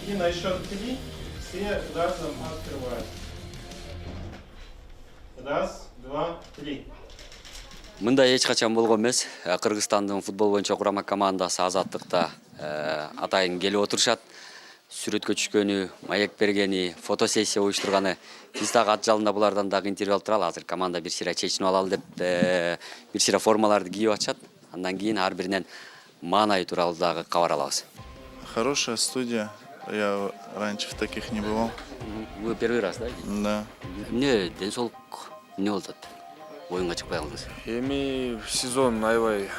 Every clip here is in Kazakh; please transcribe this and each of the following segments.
И на счет 3 все разом открывают. Раз, два, три. Мындай эч качан болгон эмес. Кыргызстандын футбол боюнча курама командасы Азаттыкта атайын келип отурушат. Сүрөткө түшкөнү, маек бергени, фотосессия уюштурганы. Биз дагы ат жалында булардан дагы интервью алып туралы. Азыр команда бир сыйра чечинип алалы деп бир сыйра формаларды кийип атышат. Андан кийин ар биринен маанайы тууралуу дагы кабар алабыз. Хорошая студия. Я раньше в таких не бывал. Вы первый раз, да? Да. Эмне ден соолук эмне болуп атат? Оюнга чыкпай калдыңыз. Эми сезон аябай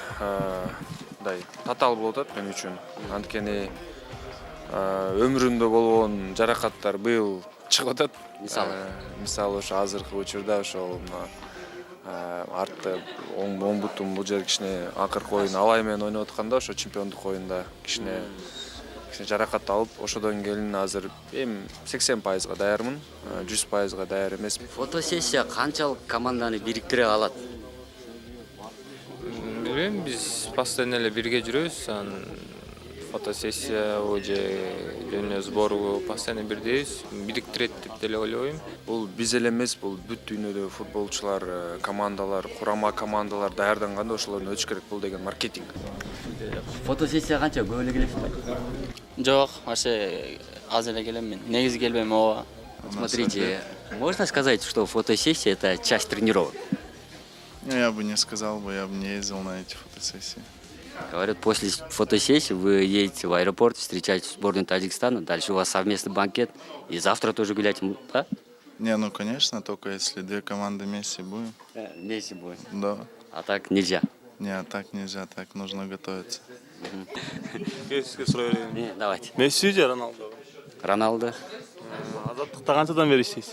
татаал болуп атат мен үчүн. Анткени өмүрүмдө болгон жаракаттар быйыл чыгып атат. Мисалы ошо азыркы учурда ошол артта оң бутум бул жер кичине акыркы оюн алай менен ойноп атканда ошо чемпиондук оюнда кичине жаракат алып, ошодон келин азыр эми 80% даярмын, 100% даяр эмесмин. Фотосессия канчалык команданы бириктире алат? Билбейм, биз постоянно эле бирге жүрөбүз. Фотосессия же сбору постоянно бирдейбиз. Бириктирет деп деле ойлойм. Бул биз эле эмес, бул бүт дүйнөдө футболчулар, командалар, курама командалар даярданганда ошолордон өтүш керек бул деген маркетинг. Фотосессия канча көп эле келесиз? Жок, вообще аз эле келем мен. Негизи келбейм ооба. Смотрите, можно сказать, что фотосессия это часть тренировок? Ну, я бы не сказал бы, я бы не ездил на эти фотосессии. Говорят, после фотосессии вы едете в аэропорт, встречаете сборную Таджикистана, дальше у вас совместный банкет, и завтра тоже гуляете, да? Не, ну конечно, только если две команды вместе будем. Вместе будем. Да. А так нельзя. Не, так нельзя, так нужно готовиться. Давайте. Месси же Роналду. Роналду. Азаттыкта канчадан бери иштейсиз?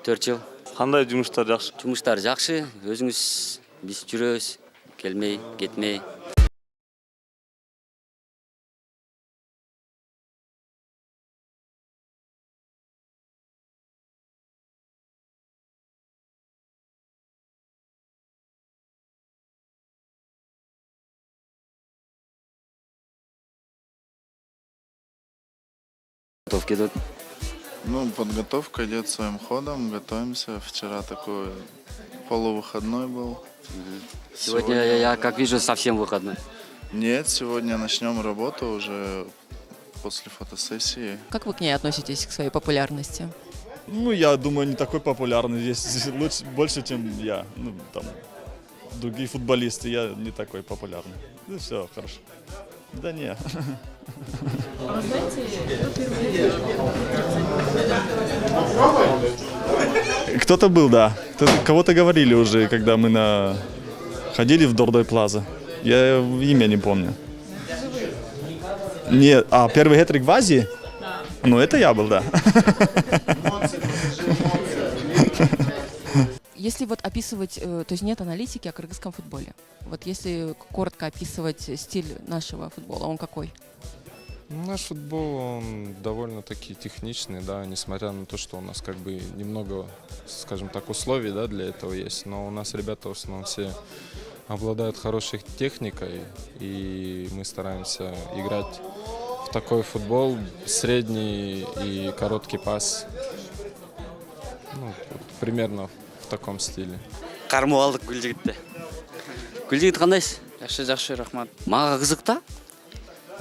4 жыл. Кандай жумуштар жакшы? Жумуштар жакшы, өзүңүз биз жүрөбүз, келмей, кетмей. Готовки идут. Ну, подготовка идет своим ходом, готовимся. Вчера такой полувыходной был. Сегодня я, как вижу, совсем выходной. Нет, сегодня начнем работу уже после фотосессии. Как вы к ней относитесь, к своей популярности? Ну, я думаю, не такой популярный. Здесь лучше, больше, чем я. Ну, там, другие футболисты, я не такой популярный. Ну, все, хорошо. Да не. Вы знаете, Кто-то был, да. Кого-то говорили уже, когда мы ходили в Дордой Плаза. Я имя не помню. Нет, первый хэт-трик в Азии? Да. Ну, это я был, да. если вот описывать, то есть нет аналитики о кыргызском футболе. Вот если коротко описывать стиль нашего футбола, он какой? Наш футбол, он довольно-таки техничный, да, несмотря на то, что у нас как бы немного, скажем так, условий, да, для этого есть, но у нас ребята в основном все обладают хорошей техникой, и мы стараемся играть в такой футбол, средний и короткий пас, ну, примерно в таком стиле. Кармоо алдык Гүлжигитти. Гүлжигит кандайсыз? Жакшы, рахмат. Мага кызык да.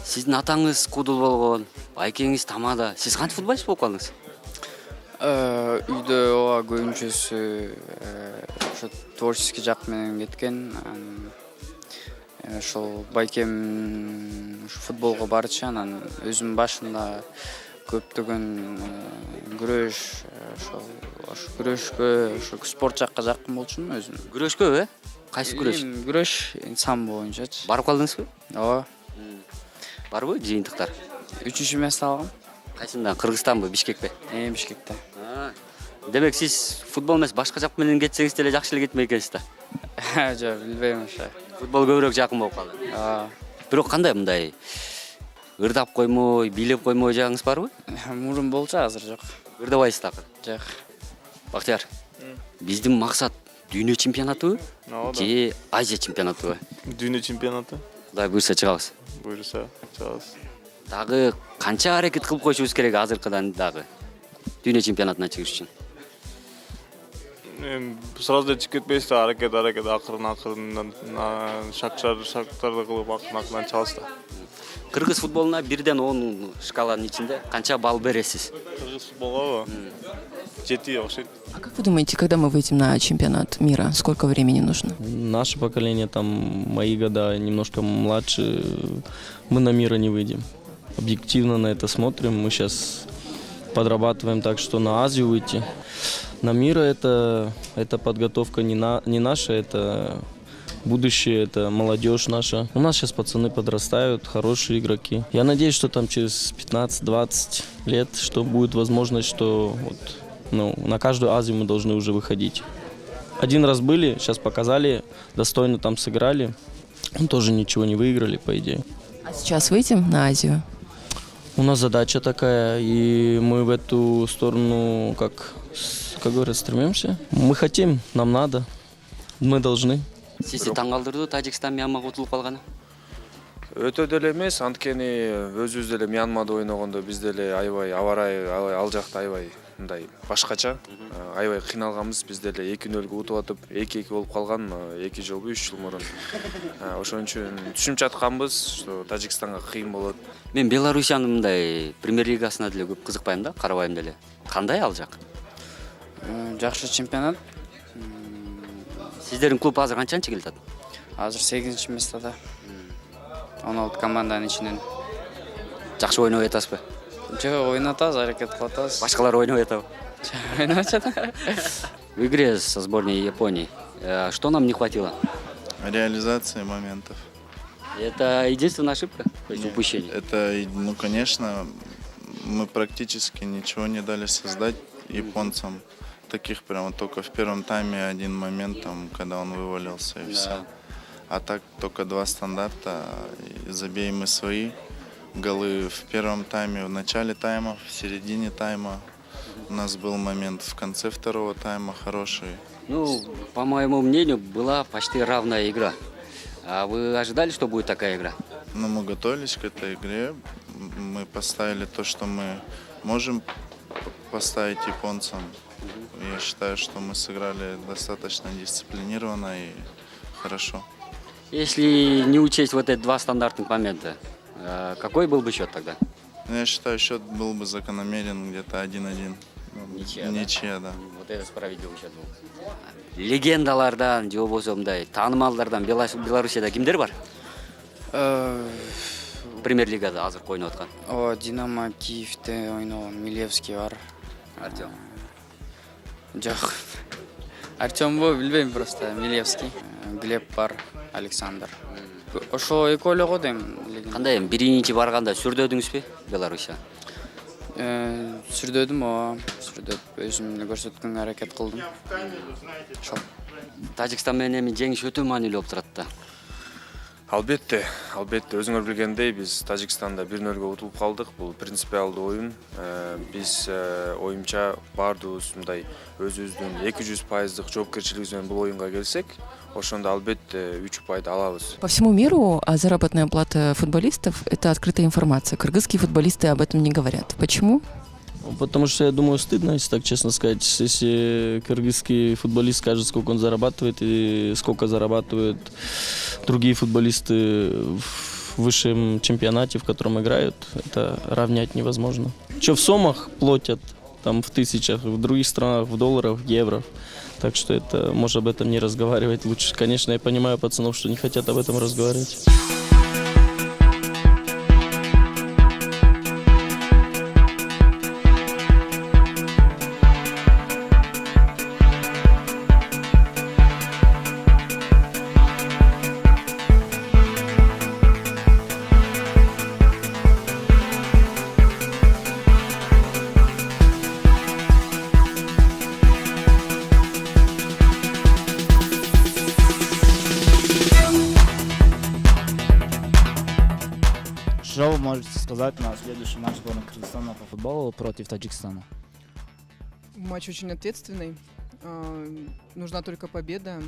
Сиздин атаңыз кудул болгон, байкеңиз тамада. Сиз кантип футболист болуп калдыңыз? Үйдө ооба көбүнчөсү ошо творческий жак менен кеткен. Ошол байкем футболго барчу, анан өзүм башында көптөгөн күрөш, ошо күрөшкө, ошо спорт жакка жакын болчумун өзүм. Күрөшкө, кайсы күрөш? Күрөш самбо боюнчачы. Барып калдыңызбы? Ооба. Барбы жыйынтыктар? 3-чү место алгам. Кайсында? Кыргызстанбы, Бишкекпи? Бишкекте. Демек сиз футбол эмес башка жак менен кетсеңиз деле жакшы эле кетмек экенсиз да. Жок, билбейм ошо. Футбол көбүрөөк жакын болуп калды. Бирок кандай мындай ырдап коймой, бийлеп коймой жагыңыз барбы? Мурун болчу, азыр жок. Ырдабайсыз дагы? Жок. Бактияр, биздин максат дүйнө чемпионатыбы же Азия чемпионатыбы? Дүйнө чемпионаты. Кудай буйрса чыгабыз. Буйрса чыгабыз. Дагы канча аракет кылып коюшубуз керек азыркыдан дагы дүйнө чемпионатына чыгыш үчүн? Сразу да чыгып кетпейсиз да, аракет акырын шактарды кылып акырын чаласыз да. Кыргыз футболуна 1-10 шкаланын ичинде канча балл бересиз? Кыргыз футболго 7 окшойт. А как вы думаете, когда мы выйдем на чемпионат мира, сколько времени нужно? Наше поколение, там, мои года немножко младше, мы на мира не выйдем. Объективно на это смотрим. Мы сейчас подрабатываем так, что на Азию выйти. На мира это подготовка не наша, это будущее, это молодежь наша. У нас сейчас пацаны подрастают, хорошие игроки. Я надеюсь, что там через 15-20 лет, что будет возможность, что на каждую Азию мы должны уже выходить. Один раз были, сейчас показали, достойно там сыграли. Тоже ничего не выиграли, по идее. А сейчас выйдем на Азию? У нас задача такая, и мы в эту сторону, как говорят, стремимся. Мы хотим, нам надо, мы должны. Сизи таң калтырды Тажикстан Мьянмага утулуп калганы? Өтө деле эмес, анткени өзүбүз деле Мьянмада ойногондо биз деле аябай ал жакта аябай мындай башкача, аябай кыйналганбыз. Биз деле 2-0 утуп атып, 2-2 болуп калган 2 жолу 3 жыл мурун. Ошон үчүн түшүнүп жатканбыз, что Тажикстанга кыйын болот. Мен Белоруссиянын мындай премьер лигасына деле көп кызыкпайм да, карабайм деле. Кандай ал жак? Жакшы чемпионат. Сиздердин клуб азыр канчанчы келатат? Азыр 8-чи местада. 16 команданын ичинен. Жакшы ойнобой атасызбы? Жок, ойнотабыз, аракет кылып атабыз. Башкалар ойнобой атабы? Ойноп атат. В игре со сборной Японии что нам не хватило? Реализации моментов. Это единственная ошибка? То есть упущение? Это, конечно, мы практически ничего не дали создать японцам. Таких прямо только в первом тайме один момент, там, когда он вывалился и все. А так только 2 стандарта. И забей мы свои голы в первом тайме, в начале тайма, в середине тайма. У нас был момент в конце второго тайма хороший. Ну, по моему мнению, была почти равная игра. А вы ожидали, что будет такая игра? Но мы готовились к этой игре. Мы поставили то, что мы можем поставить японцам. Я считаю, что мы сыграли достаточно дисциплинированно и хорошо. Если не учесть вот эти 2 стандартных момента, какой был бы счет тогда? Я считаю, счет был бы закономерен где-то 1-1. Ничья, да. Вот это справедливый счет был. Легендалардан, же болбосо мындай таанымалдардан Белоруссияда кимдер бар? Премьер лигада азыр ойноп аткан. Динамо Киевте ойногон Милевский бар. Артем. Жок. Артембу билбейм просто, Милевский. Глеб бар, Александр. Ошо экөө эле го дейм. Кандай эми биринчи барганда сүрдөдүңүзбү Белоруссия? Сүрдөдүм, сүрдөп өзүмдү көрсөткөнгө аракет кылдым. Ошол. Тажикстан менен эми жеңиш өтө маанилүү болуп турат да. Албетте өзүңөр билгендей биз Тажикстанда 1-0 утулуп калдык. Бул принципиалдуу оюн. Биз оюмча баардыгыбыз мындай өзүбүздүн 200% жоопкерчилигибиз менен бул оюнга келсек, ошондо албетте 3 упайды алабыз. По всему миру заработная плата футболистов – это открытая информация. Кыргызские футболисты об этом не говорят. Почему? Потому что, я думаю, стыдно, если так честно сказать, если кыргызский футболист скажет, сколько он зарабатывает и сколько зарабатывают другие футболисты в высшем чемпионате, в котором играют, это равнять невозможно. Что в сомах платят, там в тысячах, в других странах в долларах, в евро. Так что это, может, об этом не разговаривать лучше. Конечно, я понимаю пацанов, что не хотят об этом разговаривать. Что вы можете сказать на следующий матч сборной Кыргызстана по футболу против Таджикистана? Матч очень ответственный. Нужна только победа.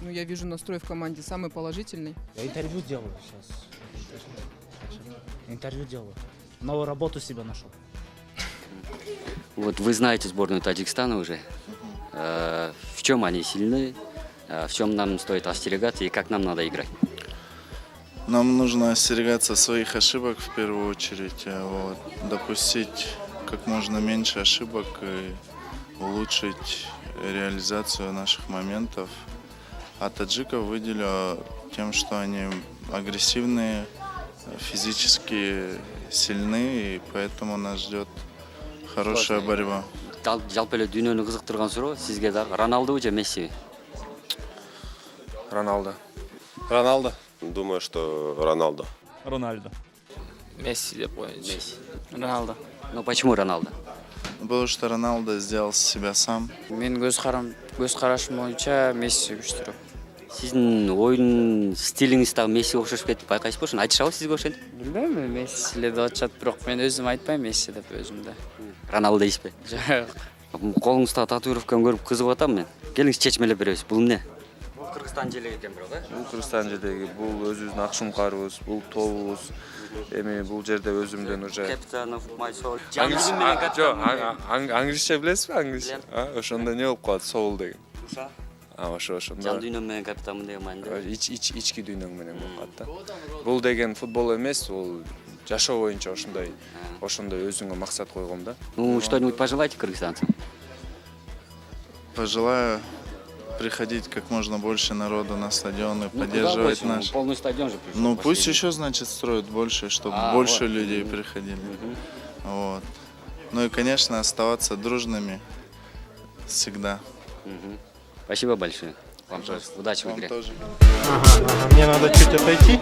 Ну, я вижу настрой в команде самый положительный. Я интервью делаю сейчас. Интервью делаю. Новую работу себе нашел. Вот вы знаете сборную Таджикистана уже. В чем они сильны, в чем нам стоит остерегаться и как нам надо играть? Нам нужно остерегаться своих ошибок в первую очередь, вот, допустить как можно меньше ошибок и улучшить реализацию наших моментов. А таджиков выделю тем, что они агрессивные, физически сильны, и поэтому нас ждет хорошая борьба. Жалпы эле дүйнөнү кызыктырган суроо сизге дагы Роналду же Месси? Роналдо. Роналдо. Думаю, что Роналдо. Рональдо. Месси деп коеюнчу. Месси. Роналдо. Ну почему Роналдо? Потому что Роналдо сделал себя сам. Менин көз карашым боюнча Месси күчтүүрөөк. Сиздин ойын стилиңиз дагы Месси окшош кетип байкайсызбы? Ошону айтышабы сизге окшойт? Билбейм, Месси эле деп атышат, бирок мен өзүм айтпайм Месси деп өзүмдө. Роналдо дейсизби? Жок. Колуңуздагы татуировканы көрүп кызыгып атам мен. Келиңиз чечмелеп беребиз. Бул эмне? Бул Кыргызстан желеги экен бирок, э? Бул Кыргызстан желеги, бул өзүбүздүн Акшумкарыбыз, бул тобубуз. Эми бул жерде өзүмдөн уже Капитанов, Майсол. англисче билесизби? Англисче. Ошондо не болуп калат, соул деген. Ошондо. Жан дүйнөм менен капитанмын деген мааниде. Ички дүйнөң менен болуп калат да. Бул деген футбол эмес, бул жашоо боюнча ошондой өзүңө максат койгом да. Ну, что-нибудь пожелайте кыргызстанцам? Пожелаю приходить как можно больше народу на стадион и поддерживать наш. Полный стадион же пришел. Ну пусть еще, значит, строят больше, чтобы больше людей приходили. Вот. Ну и, конечно, оставаться дружными всегда. Спасибо большое. Вам тоже. Удачи в игре. Вам тоже. Мне надо чуть отойти.